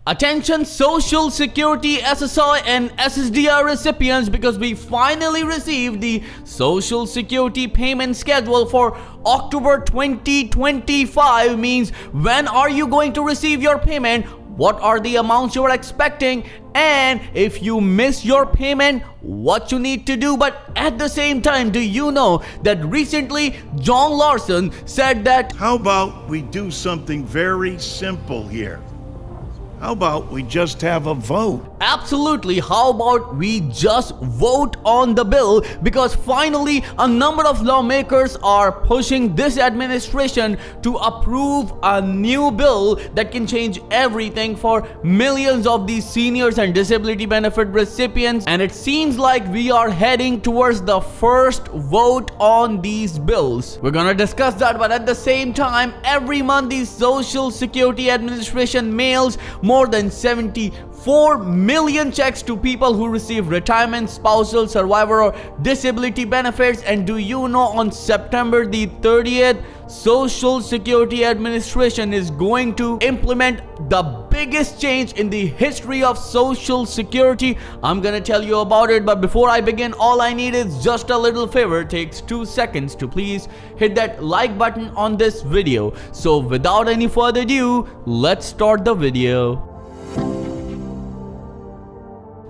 Attention Social Security SSI and SSDI recipients, because we finally received the Social Security payment schedule for October 2025. Means when are you going to receive your payment? What are the amounts you are expecting? And if you miss your payment, what you need to do. But at the same time, do you know that recently John Larson said that how about we do something very simple here? How about we just have a vote? Absolutely, how about we just vote on the bill? Because finally a number of lawmakers are pushing this administration to approve a new bill that can change everything for millions of these seniors and disability benefit recipients, and it seems like we are heading towards the first vote on these bills. We're gonna discuss that, but at the same time, every month the Social Security Administration mails more than 74 million checks to people who receive retirement, spousal, survivor, or disability benefits. And do you know, on September the 30th, Social Security Administration is going to implement the biggest change in the history of Social Security. I'm gonna tell you about it, but before I begin, all I need is just a little favor. It takes 2 seconds to please hit that like button on this video. So without any further ado, let's start the video.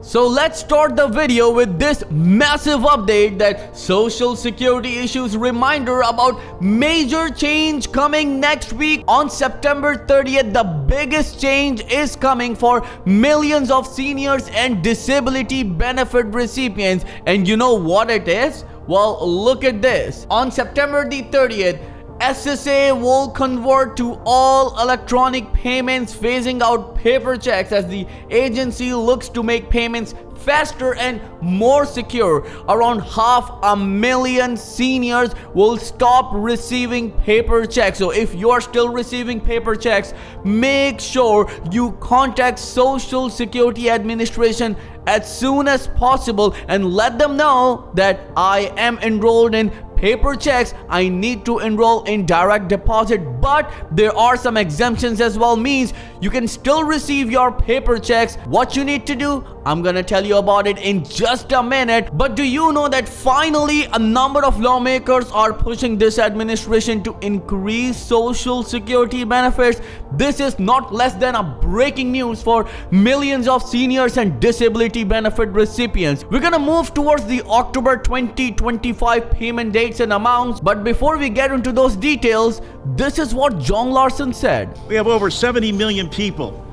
So let's start the video with this massive update that Social Security issues reminder about major change coming next week. On September 30th, the biggest change is coming for millions of seniors and disability benefit recipients. And you know what it is? Well, look at this. On September the 30th, SSA will convert to all electronic payments, phasing out paper checks as the agency looks to make payments faster and more secure. Around 500,000 seniors will stop receiving paper checks. So if you are still receiving paper checks, make sure you contact Social Security Administration as soon as possible and let them know that I am enrolled in paper checks, I need to enroll in direct deposit. But there are some exemptions as well, means you can still receive your paper checks. What you need to do, I'm gonna tell you about it in just a minute. But do you know that finally a number of lawmakers are pushing this administration to increase Social Security benefits? This is not less than a breaking news for millions of seniors and disability benefit recipients. We're gonna move towards the October 2025 payment dates and amounts, but before we get into those details, this is what John Larson said. We have over 70 million people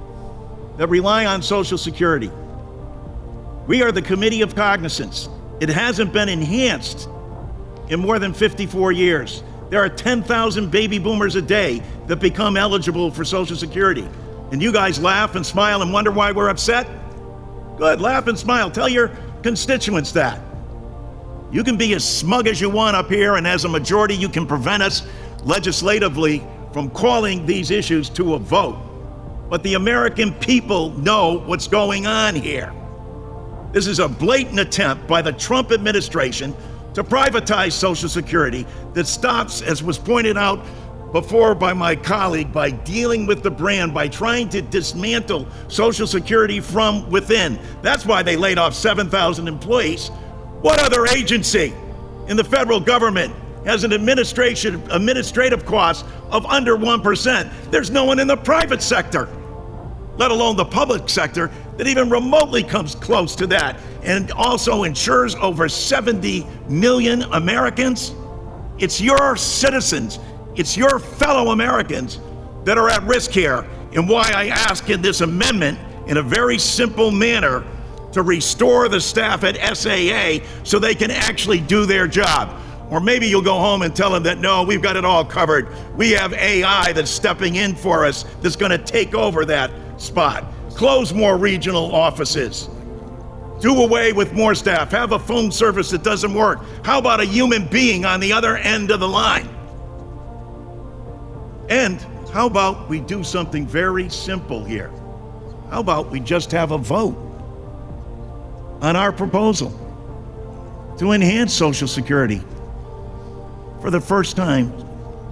that rely on Social Security. We are the Committee of Cognizance. It hasn't been enhanced in more than 54 years. There are 10,000 baby boomers a day that become eligible for Social Security. And you guys laugh and smile and wonder why we're upset? Good, laugh and smile. Tell your constituents that. You can be as smug as you want up here, and as a majority, you can prevent us legislatively from calling these issues to a vote. But the American people know what's going on here. This is a blatant attempt by the Trump administration to privatize Social Security that stops, as was pointed out before by my colleague, by dealing with the brand, by trying to dismantle Social Security from within. That's why they laid off 7,000 employees. What other agency in the federal government has an administrative cost of under 1%? There's no one in the private sector, let alone the public sector, that even remotely comes close to that, and also insures over 70 million Americans. It's your citizens, it's your fellow Americans that are at risk here, and why I ask in this amendment, in a very simple manner, to restore the staff at SAA so they can actually do their job. Or maybe you'll go home and tell them that, no, we've got it all covered. We have AI that's stepping in for us that's gonna take over that spot. Close more regional offices. Do away with more staff. Have a phone service that doesn't work. How about a human being on the other end of the line? And how about we do something very simple here? How about we just have a vote on our proposal to enhance Social Security for the first time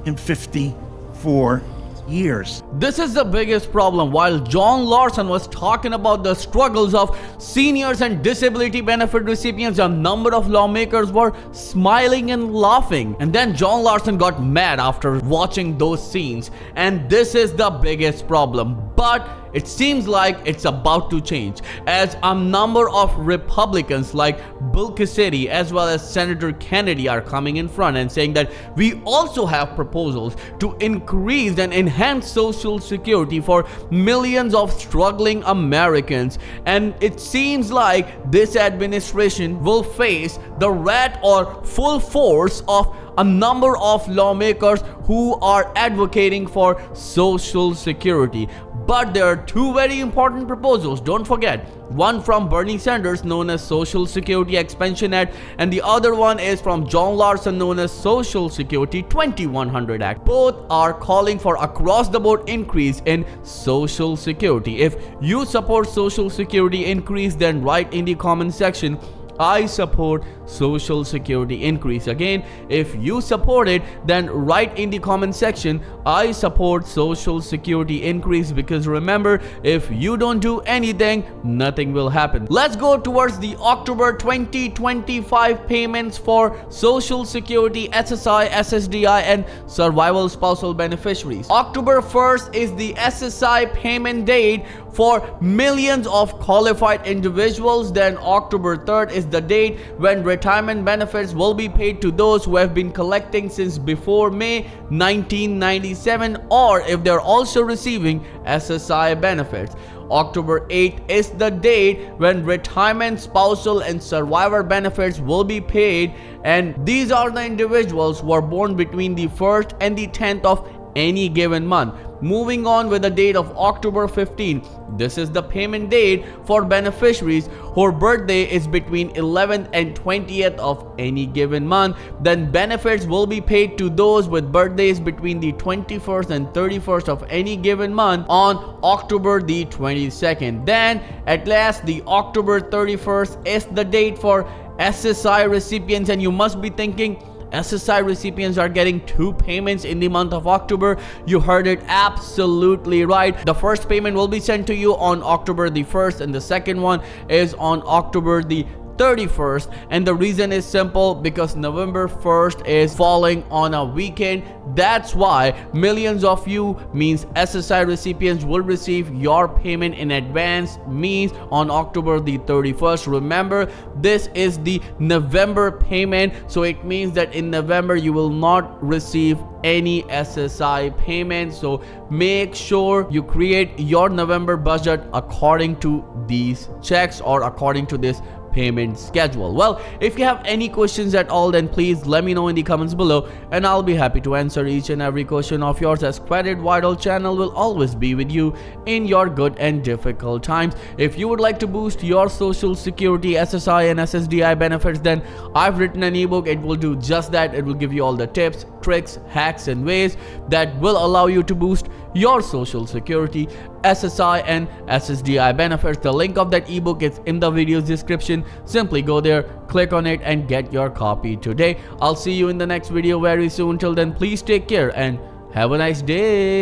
in 54 years. This is the biggest problem. While John Larson was talking about the struggles of seniors and disability benefit recipients, a number of lawmakers were smiling and laughing. And then John Larson got mad after watching those scenes. And this is the biggest problem. But it seems like it's about to change, as a number of Republicans like Bill Cassidy as well as Senator Kennedy are coming in front and saying that we also have proposals to increase and enhance Social Security for millions of struggling Americans. And it seems like this administration will face the wrath or full force of a number of lawmakers who are advocating for Social Security. But there are two very important proposals, don't forget. One from Bernie Sanders, known as Social Security Expansion Act, and the other one is from John Larson, known as Social Security 2100 Act. Both are calling for across-the-board increase in Social Security. If you support Social Security increase, then write in the comment section, I support Social Security increase. Again, if you support it, then write in the comment section, I support Social Security increase, because remember, if you don't do anything, nothing will happen. Let's go towards the October 2025 payments for Social Security, SSI, SSDI, and survival spousal beneficiaries. October 1st is the SSI payment date for millions of qualified individuals. Then October 3rd is the date when retirement benefits will be paid to those who have been collecting since before May 1997, or if they're also receiving SSI benefits. October 8th is the date when retirement, spousal, and survivor benefits will be paid, and these are the individuals who are born between the 1st and the 10th of any given month. Moving on with the date of October 15, this is the payment date for beneficiaries whose birthday is between 11th and 20th of any given month. Then benefits will be paid to those with birthdays between the 21st and 31st of any given month on October the 22nd. Then at last, the October 31st is the date for SSI recipients, and you must be thinking, SSI recipients are getting two payments in the month of October. You heard it absolutely right. The first payment will be sent to you on October the 1st, and the second one is on October the 31st. And the reason is simple, because November 1st is falling on a weekend. That's why millions of you, means SSI recipients, will receive your payment in advance, means on October the 31st. Remember, this is the November payment, so it means that in November you will not receive any SSI payment. So make sure you create your November budget according to these checks or according to this payment schedule. Well, if you have any questions at all, then please let me know in the comments below, and I'll be happy to answer each and every question of yours, as Credit Vital channel will always be with you in your good and difficult times. If you would like to boost your Social Security, SSI, and SSDI benefits, then I've written an ebook. It will do just that. It will give you all the tips, tricks, hacks, and ways that will allow you to boost your Social Security, SSI, and SSDI benefits. The link of that ebook is in the video's description. Simply go there, click on it, and get your copy today. I'll see you in the next video very soon. Till then, please take care and have a nice day.